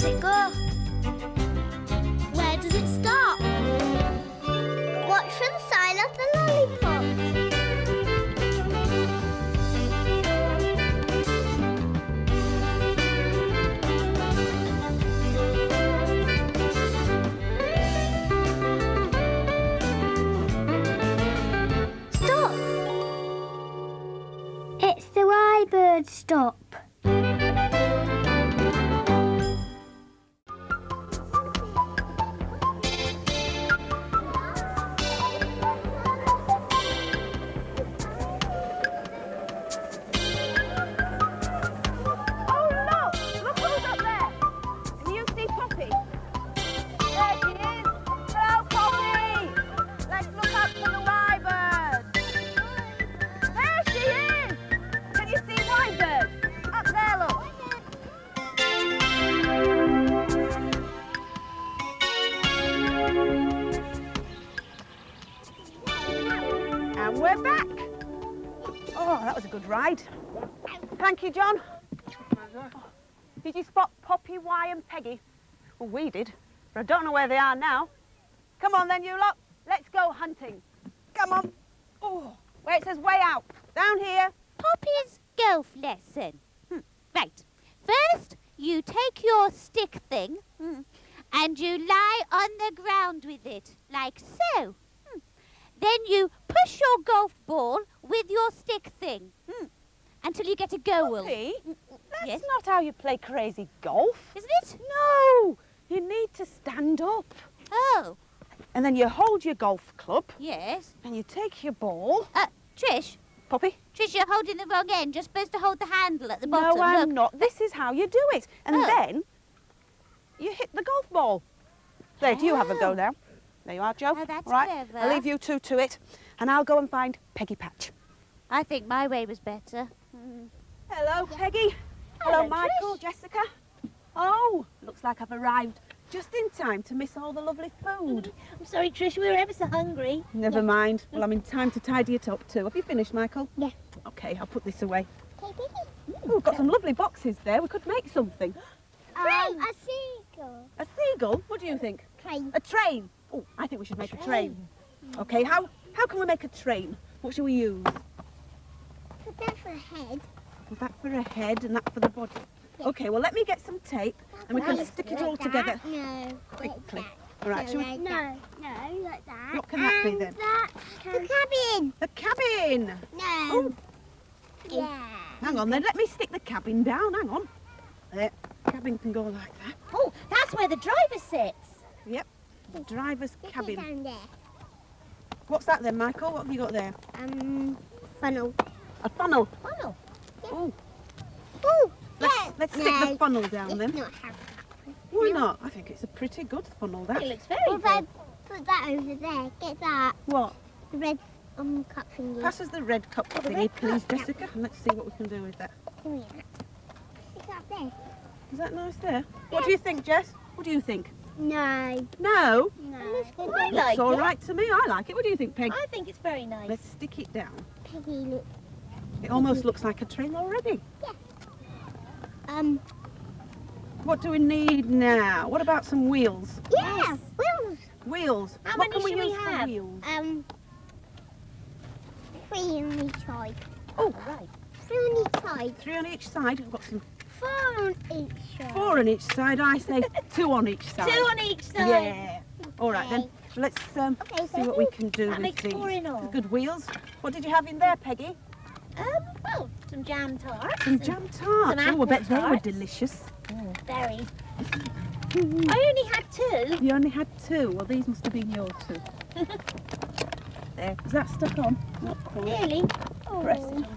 does it go? Where does it stop? Watch for the sign of the lollipop. Stop! It's the Y-bird stop. We're back. Oh, that was a good ride. Thank you, John. Did you spot Poppy, Y and Peggy? Well, we did, but I don't know where they are now. Come on then, you lot. Let's go hunting. Come on. Oh, where it says way out. Down here. Poppy's golf lesson. Right. First, you take your stick thing and you lie on the ground with it, like so. Then you push your golf ball with your stick thing until you get a goal. Poppy, that's Yes? not how you play crazy golf. Isn't it? No, you need to stand up. Oh, And then you hold your golf club yes. and you take your ball. Trish, Poppy? you're holding the wrong end. You're supposed to hold the handle at the bottom. No, I'm Look. not. This is how you do it. And Oh. then you hit the golf ball. There, do you have a go Oh. now? There you are, Joe. Oh, that's right. clever. I'll leave you two to it, and I'll go and find Peggy Patch. I think my way was better. Hello, Peggy. Hello, Michael, Jessica. Oh, looks like I've arrived just in time to miss all the lovely food. I'm sorry, Trish, we were ever so hungry. Never mind. Well, I'm in time to tidy it up too. Have you finished, Michael? Yeah. Okay, I'll put this away. Okay, Piggy. Ooh, we've got some lovely boxes there. We could make something. A seagull. A seagull? What do you think? Train. A train. Oh, I think we should make a train. Okay, how can we make a train? What should we use? Put that for a head. That for a head and that for the body. Yeah. Okay, well, let me get some tape and we can stick it all together No, quickly. All right, shall we? No, like that. What can that be And then? The cabin. The cabin. No. Oh. Yeah. Hang on then, let me stick the cabin down. Hang on. There, cabin can go like that. Oh, that's where the driver sits. Yep, the driver's Stick it cabin. down there. What's that then, Michael? What have you got there? Funnel. A funnel. Funnel. Oh, Oh, let's stick the funnel down then. Not have Why not? I think it's a pretty good funnel, that. It looks very Well, if I good. put that over there, get that. What? The red cup thingy. Pass us the red cup the thingy, red please, cup, yeah. Jessica, and let's see what we can do with that. Give me that. Stick that there. Is that nice there? What do you think, Jess? What do you think? No. No? No. I like It's all it. right to me. I like it. What do you think, Peg? I think it's very nice. Let's stick it down. Peggy, look. It almost looks like a train already. What do we need now? What about some wheels? Yeah. Wheels. Wheels. How what many can we should we use for have? wheels? 3 on each side. Oh, Right. 3 on each side. 3 on each side. We've got some 4 on each side. 4 on each side. I say 2 on each side. 2 on each side. Yeah. All right then. Let's Okay, see what we can do That with makes these. 4 in all. Good wheels. What did you have in there, Peggy? Well, some jam tarts. Some and jam tarts. Oh, I apple bet they were tarts. delicious. Very. I only had 2. You only had 2. Well, these must have been your 2. There. Is that stuck on? Not quite. Nearly. Press it on.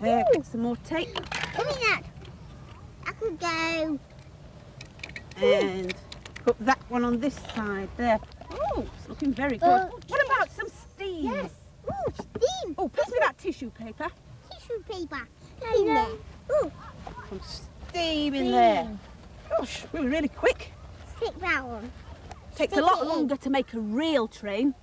There. Get some more tape. Give me that. I could go. And put that one on this side there. Oh, it's looking very good. What about some steam? Yes. Ooh, steam. Oh, pass me that tissue paper. Tissue paper. In there. Ooh, Some steam in there. Gosh, we were really quick. stick that one. Takes a Stick lot it in. longer to make a real train.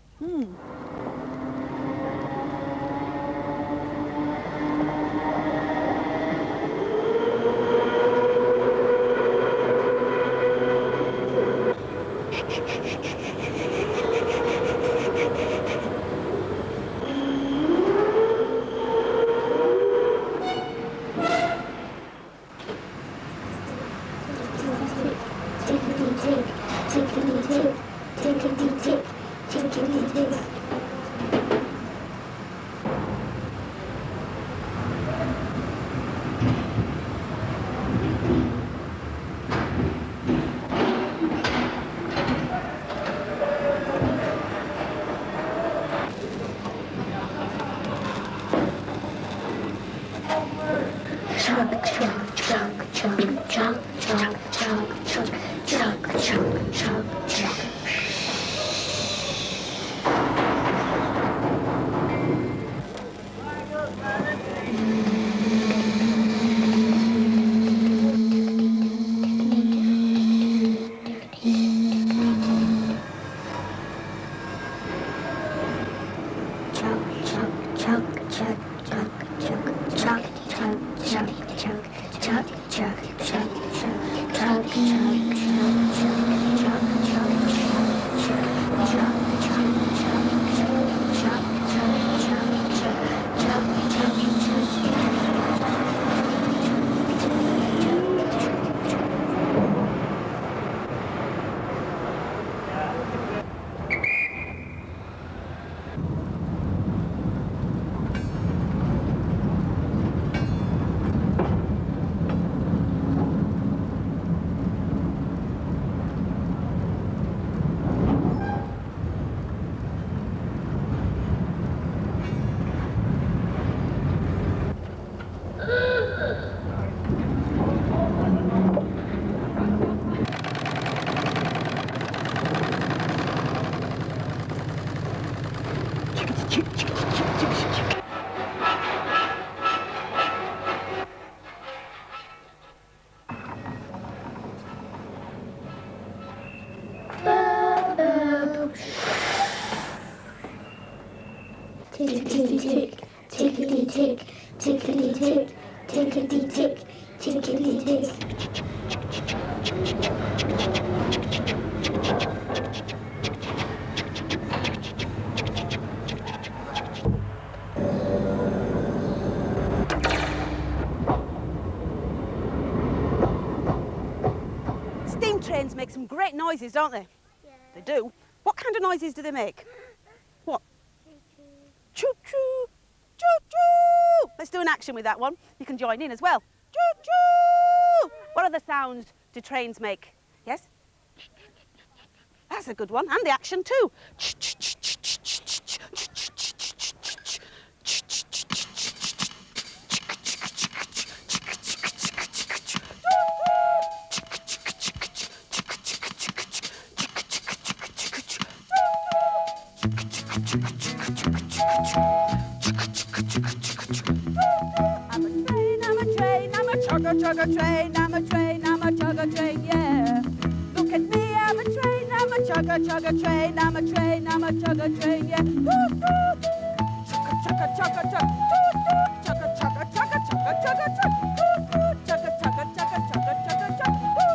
Tickety-tick, tickety-tick, tickety-tick, tickety-tick, tickety-tick. Steam trains make some great noises, don't they? Yeah. They do. What kind of noises do they make? What? Choo-choo, choo-choo. Let's do an action with that one. You can join in as well. Choo-choo. What other sounds do trains make? Yes? That's a good one. And the action too. Chugga train, I'm a train, I'm a chugga train, yeah. Look at me, I'm a train, I'm a chugga train, I'm a train, I'm a chugga train, yeah. Chugga chugga chugga chugga, chugga chugga chugga chugga chugga chugga, chugga chugga chugga chugga chugga chugga,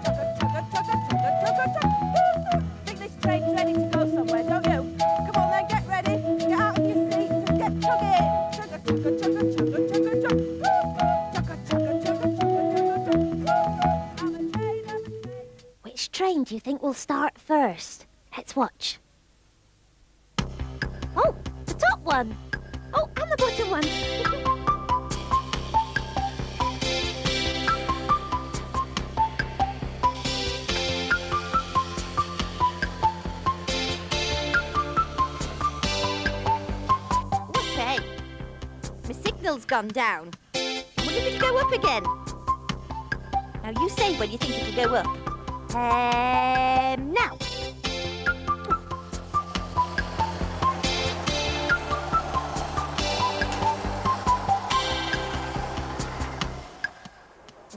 chugga chugga chugga chugga chugga. Think this train's ready to go somewhere, don't you? Come on then, get ready, get out of your seats and get chugging. Chugga chugga chugga chugga chugga chugga. Which train do you think will start first? Let's watch. Oh, the top one. Oh, and the bottom one. What's that? My signal's gone down. I wonder if it'll go up again. Now you say when you think it'll go up. Now.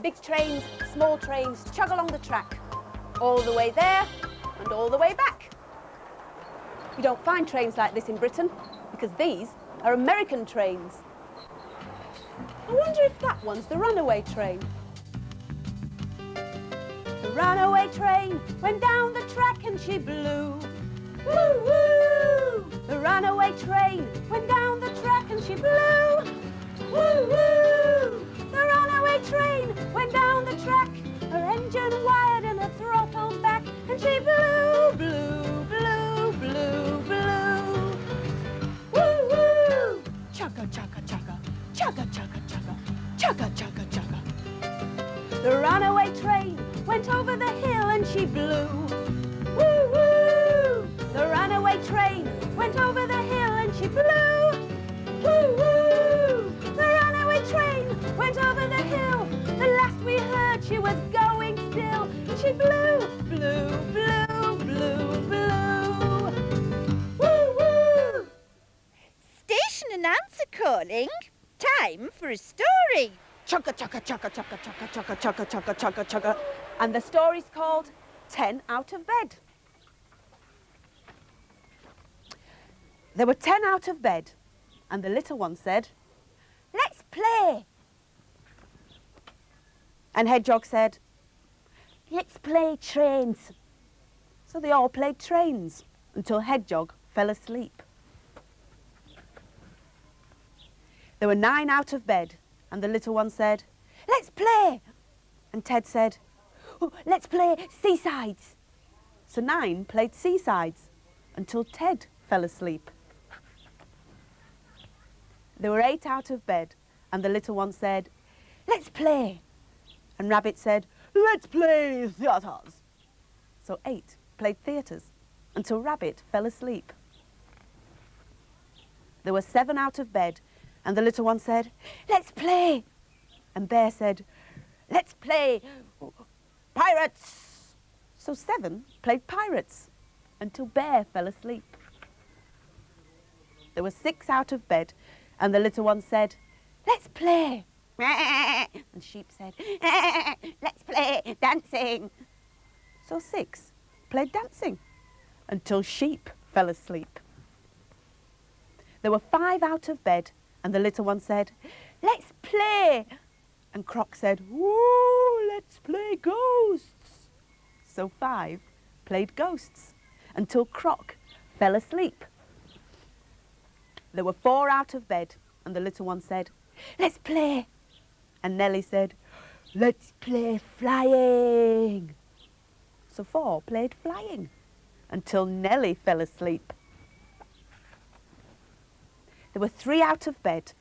Big trains, small trains chug along the track. All the way there and all the way back. You don't find trains like this in Britain because these are American trains. I wonder if that one's the runaway train. The runaway train went down the track and she blew. Woo woo! The runaway train went down the track and she blew. Woo woo! The runaway train went down the track. Her engine wired and her throttle back, and she blew, blew, blew, blew, blew. Woo woo! Chugga chugga chugga, chugga chugga chugga, chugga chugga chugga. The runaway train went over the hill and she blew. Woo woo! The runaway train went over the hill and she blew. Woo woo! The runaway train went over the was going still. She blew, blew, blew, blew, blew. Woo, woo! Station announcer calling. Time for a story. Chugga, chugga, chugga, chugga, chugga, chugga, chugga, chugga, chugga, chugga. And the story's called 10 Out of Bed. There were 10 out of bed, and the little one said, "Let's play." And Hedgehog said, "Let's play trains." So they all played trains until Hedgehog fell asleep. There were 9 out of bed, and the little one said, "Let's play." And Ted said, "Oh, let's play seasides." So 9 played seasides until Ted fell asleep. There were 8 out of bed, and the little one said, "Let's play." And Rabbit said, "Let's play theatres." So 8 played theatres until Rabbit fell asleep. There were 7 out of bed, and the little one said, "Let's play." And Bear said, "Let's play pirates." So 7 played pirates until Bear fell asleep. There were 6 out of bed, and the little one said, "Let's play." And Sheep said, "Let's play dancing." So 6 played dancing until Sheep fell asleep. There were 5 out of bed, and the little one said, "Let's play." And Croc said, "Woo, let's play ghosts." So 5 played ghosts until Croc fell asleep. There were 4 out of bed, and the little one said, "Let's play." And Nellie said, "Let's play flying." So 4 played flying until Nellie fell asleep. There were 3 out of bed,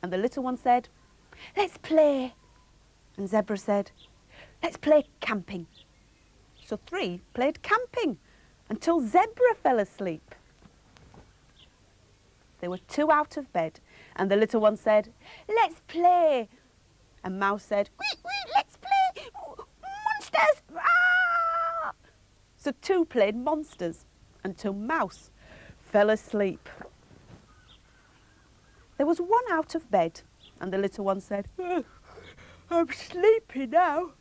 and the little one said, "Let's play." And Zebra said, "Let's play camping." So 3 played camping until Zebra fell asleep. There were 2 out of bed, and the little one said, "Let's play." And Mouse said, "Let's play monsters." Ah! So 2 played monsters until Mouse fell asleep. There was 1 out of bed, and the little one said, "I'm sleepy now."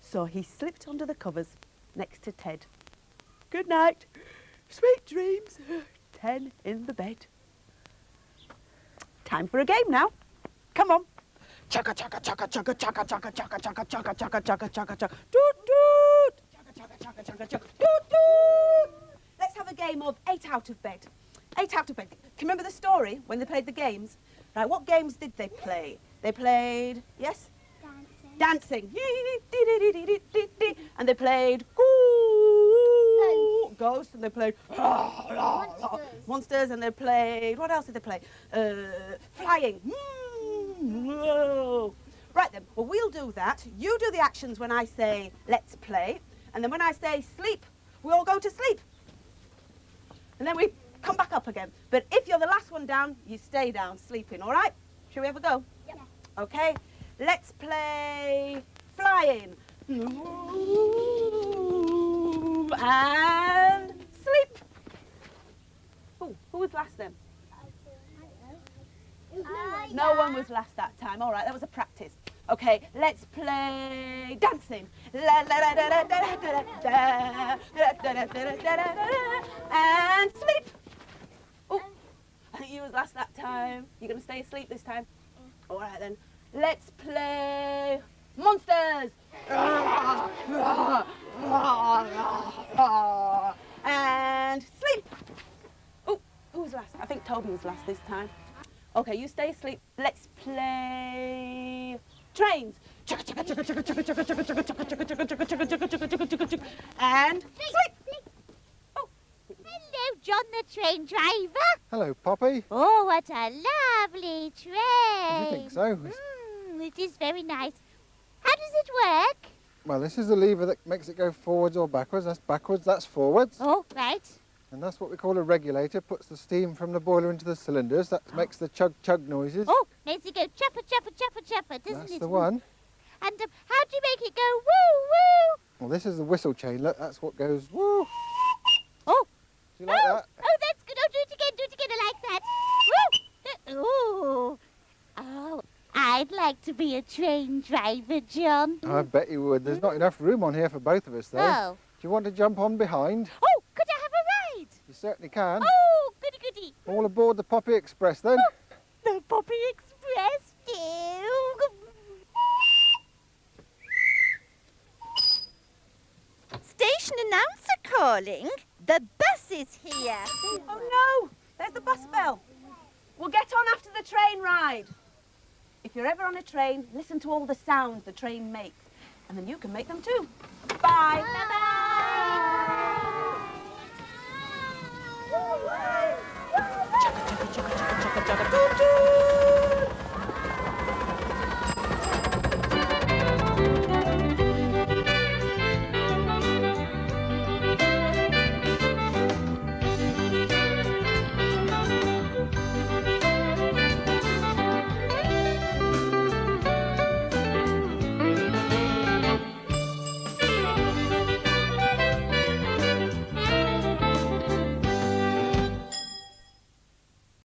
So he slipped under the covers next to Ted. "Good night, sweet dreams." 10 in the bed. Time for a game now. Come on. Chugga, chugga, chugga, chugga, chugga, chugga, chugga, chugga, chugga, chugga, chugga, chugga, chugga, doot, doot. Chugga, chugga, chugga, chugga, chugga, doot, doot. Let's have a game of 8 out of bed. 8 out of bed. Can you remember the story when they played the games? Right, what games did they play? They played, yes? Dancing. And they played ghosts, and they played monsters, and they played, what else did they play? Flying. Right then, well, we'll do that. You do the actions when I say let's play, and then when I say sleep, we all go to sleep. And then we come back up again. But if you're the last one down, you stay down sleeping, all right? Shall we have a go? Yeah. Okay, let's play flying. And sleep. Oh, who was last then? No one was last that time. All right, that was a practice. Okay, let's play dancing. And sleep. Oh, I think you was last that time. You're going to stay asleep this time? All right then. Let's play monsters. And sleep. Oh, who was last? I think Toby was last this time. Okay, you stay asleep. Let's play trains. And sleep. Oh. Hello, John the train driver. Hello, Poppy. Oh, what a lovely train. I think so. It is very nice. How does it work? Well, this is the lever that makes it go forwards or backwards. That's backwards, that's forwards. Oh, right. And that's what we call a regulator. Puts the steam from the boiler into the cylinders. That makes the chug-chug noises. Oh, makes it go chopper, chopper, chopper, chopper, doesn't it? That's the one. And how do you make it go woo woo? Well, this is the whistle chain. Look, that's what goes woo. Oh. Do you like that? Oh, that's good. Oh, do it again, I like that. Woo! Ooh. Oh, I'd like to be a train driver, John. I bet you would. There's not enough room on here for both of us, though. Oh. Do you want to jump on behind? Oh, could I have a ride? You certainly can. Oh, goody goody. All aboard the Poppy Express, then. The Poppy Express. Ew. Station announcer calling. The bus is here. Oh no! There's the bus bell. We'll get on after the train ride. If you're ever on a train, listen to all the sounds the train makes, and then you can make them too. Bye. Bye-bye.